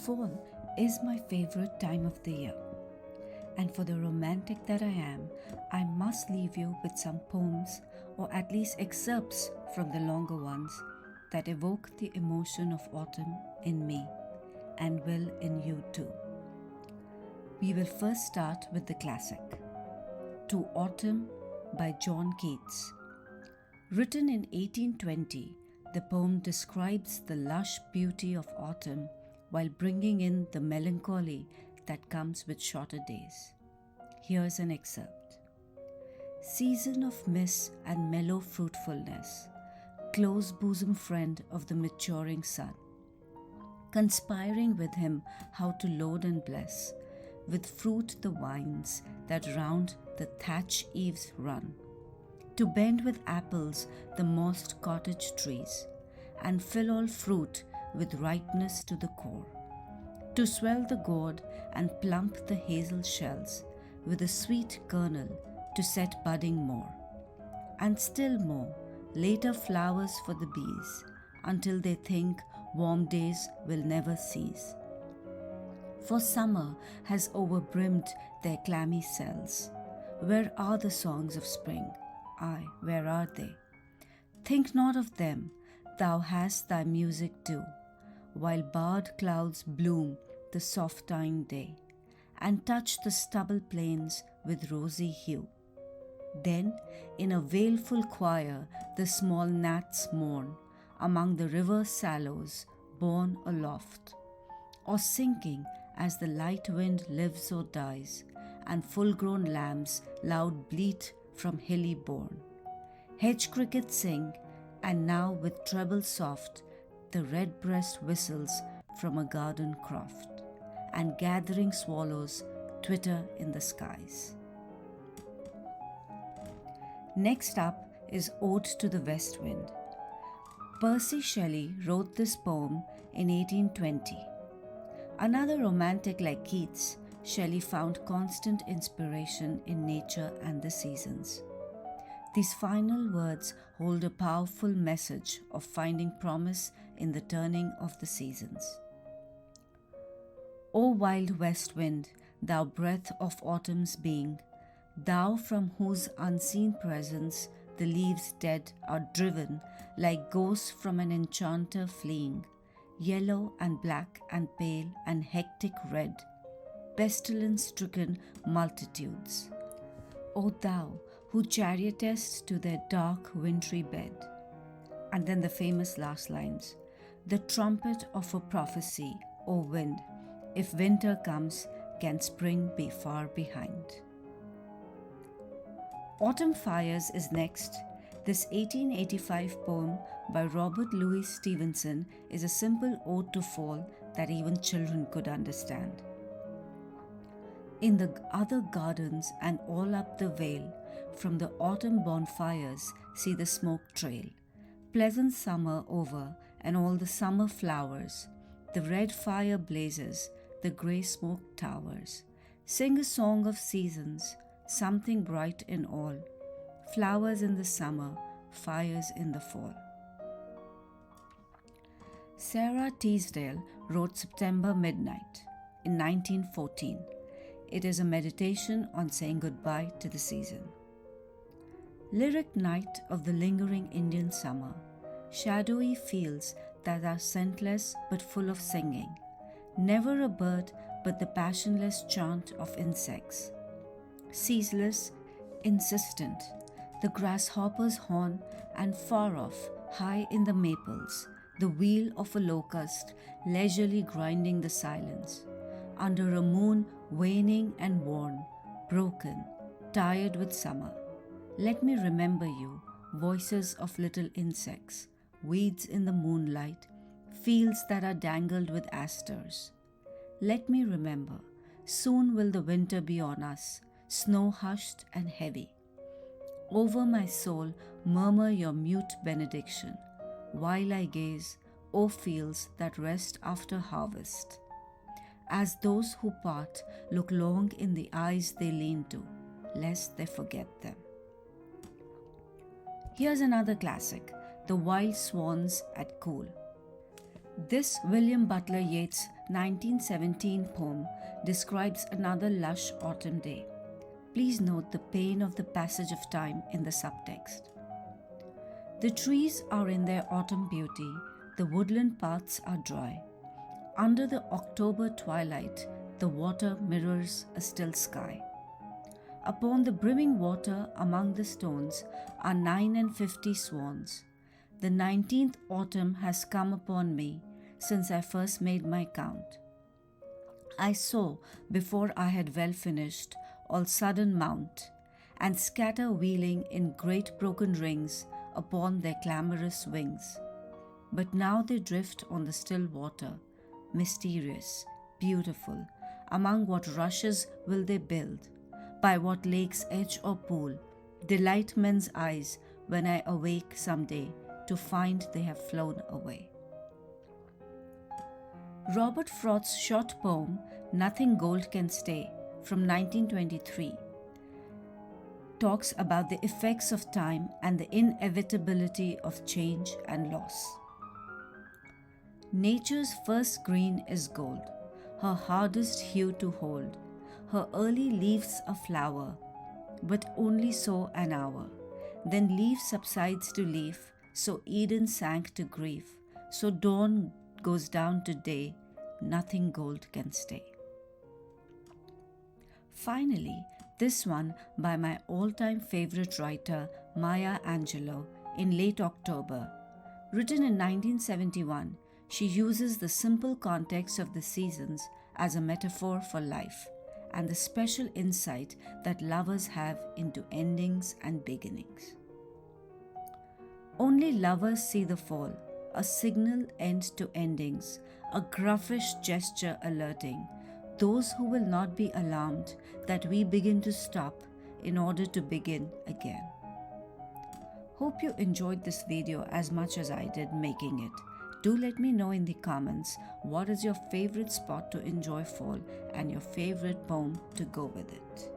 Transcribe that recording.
Fall is my favorite time of the year. And for the romantic that I am, I must leave you with some poems or at least excerpts from the longer ones that evoke the emotion of autumn in me and will in you too. We will first start with the classic, To Autumn by John Keats. Written in 1820, the poem describes the lush beauty of autumn while bringing in the melancholy that comes with shorter days. Here's an excerpt. Season of mist and mellow fruitfulness, close bosom friend of the maturing sun, conspiring with him how to load and bless with fruit the vines that round the thatch-eves run, to bend with apples the mossed cottage-trees, and fill all fruit with ripeness to the core, to swell the gourd and plump the hazel shells with a sweet kernel to set budding more, and still more later flowers for the bees, until they think warm days will never cease. For summer has overbrimmed their clammy cells. Where are the songs of spring? Aye, where are they? Think not of them, thou hast thy music too, while barred clouds bloom the soft dying day, and touch the stubble plains with rosy hue. Then in a wailful choir the small gnats mourn among the river sallows borne aloft, or sinking as the light wind lives or dies, and full-grown lambs loud bleat from hilly bourne. Hedge crickets sing, and now with treble soft the redbreast whistles from a garden croft, and gathering swallows twitter in the skies. Next up is Ode to the West Wind. Percy Shelley wrote this poem in 1820. Another romantic like Keats, Shelley found constant inspiration in nature and the seasons. These final words hold a powerful message of finding promise in the turning of the seasons. O wild west wind, thou breath of autumn's being, thou from whose unseen presence the leaves dead are driven like ghosts from an enchanter fleeing, yellow and black and pale and hectic red, pestilence-stricken multitudes. O thou who chariotest to their dark wintry bed. And then the famous last lines, the trumpet of a prophecy, O wind, if winter comes, can spring be far behind. Autumn Fires is next. This 1885 poem by Robert Louis Stevenson is a simple ode to fall that even children could understand. In the other gardens and all up the vale, from the autumn bonfires see the smoke trail. Pleasant summer over and all the summer flowers, the red fire blazes, the grey smoke towers. Sing a song of seasons, something bright in all, flowers in the summer, fires in the fall. Sarah Teasdale wrote September Midnight in 1914. It is a meditation on saying goodbye to the season. Lyric night of the lingering Indian summer, shadowy fields that are scentless but full of singing, never a bird but the passionless chant of insects. Ceaseless, insistent, the grasshopper's horn, and far off, high in the maples, the wheel of a locust leisurely grinding the silence, under a moon waning and worn, broken, tired with summer. Let me remember you, voices of little insects, weeds in the moonlight, fields that are dangled with asters. Let me remember, soon will the winter be on us, snow hushed and heavy. Over my soul murmur your mute benediction, while I gaze, O fields that rest after harvest. As those who part look long in the eyes they lean to, lest they forget them. Here's another classic, The Wild Swans at Cool. This William Butler Yeats' 1917 poem describes another lush autumn day. Please note the pain of the passage of time in the subtext. The trees are in their autumn beauty, the woodland paths are dry. Under the October twilight, the water mirrors a still sky. Upon the brimming water among the stones are 59 swans. The 19th autumn has come upon me since I first made my count. I saw, before I had well finished, all sudden mount, and scatter wheeling in great broken rings upon their clamorous wings. But now they drift on the still water, mysterious, beautiful. Among what rushes will they build? By what lake's edge or pool delight men's eyes when I awake some day to find they have flown away? Robert Fraude's short poem, Nothing Gold Can Stay, from 1923, talks about the effects of time and the inevitability of change and loss. Nature's first green is gold, her hardest hue to hold. Her early leaves a flower, but only so an hour. Then leaf subsides to leaf, so Eden sank to grief. So dawn goes down to day, nothing gold can stay. Finally, this one by my all-time favorite writer Maya Angelou in late October. Written in 1971, she uses the simple context of the seasons as a metaphor for life and the special insight that lovers have into endings and beginnings. Only lovers see the fall, a signal end to endings, a gruffish gesture alerting those who will not be alarmed that we begin to stop in order to begin again. Hope you enjoyed this video as much as I did making it. Do let me know in the comments what is your favorite spot to enjoy fall and your favorite poem to go with it.